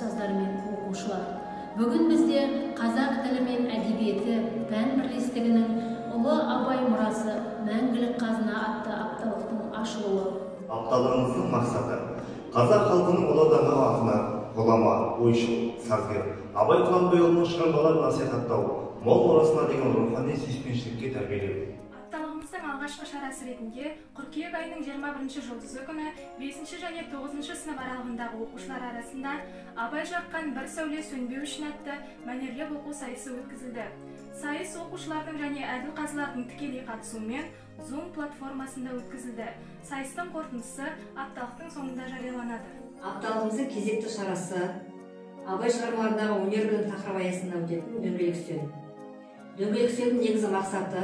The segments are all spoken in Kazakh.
ұстаздары мен оқушылар. Бүгін бізде қазақ тілі мен әдебиеті пән бірлестігінің ұлы Абай мұрасы мәңгілік қазына атты апталықтың ашылуы. Апталығымыздың мақсаты қазақ халқының ұлы дана ақыны, ғұлама, ойшыл, сазгер Абай Құнанбайұлының шығармаларын насихаттау, мол мұрасына деген рухани сүйіспеншілікке тәрбиелеу. Апталығымыздың алғашқы шарасы ретінде қыркүйек айының 21 жұлдызы күні 5 және 9 сынып аралығындағы оқушылар арасында Абай жаққан бір сәуле сөнбеу үшін атты мәнерлеп оқу сайысы өткізілді. Сайыс оқушылардың және әділ қазылардың тікелей қатысуымен Zoom платформасында өткізілді. Сайыстың қорытындысы апталықтың соңында жарияланады. Апталығымыздың кезекті шарасы Абай шығармаларындағы өнер күні тақырыбы аясында өтетін дөңгелек үстел. Дөңгелек үстелдің негізгі мақсаты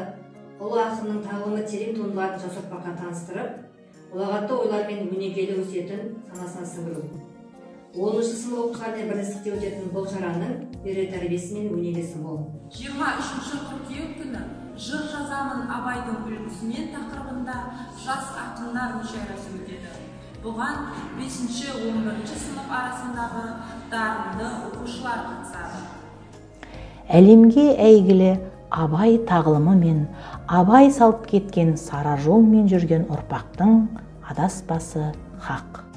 ұлы ақынның тағылымы терең туындыларын жас ұрпаққа таныстырып, ұлағатты ойлар мен өнегелі өсиетін санасына сіңіру. 10 сынып оқушыларымен бірлестікте өтетін бұл шараның берер тәрбиесі мен өнегесі мол. 23 қыркүйек күні жыр жазамын Абайдың үлгісімен тақырыбында жас ақындар мүшәйрасы өтеді. Бұған 5-11 сынып арасындағы дарынды оқушылар қатысады. Әлемге әйгілі Абай тағылымы мен Абай салып кеткен сара жолмен жүрген ұрпақтың адаспасы хақ.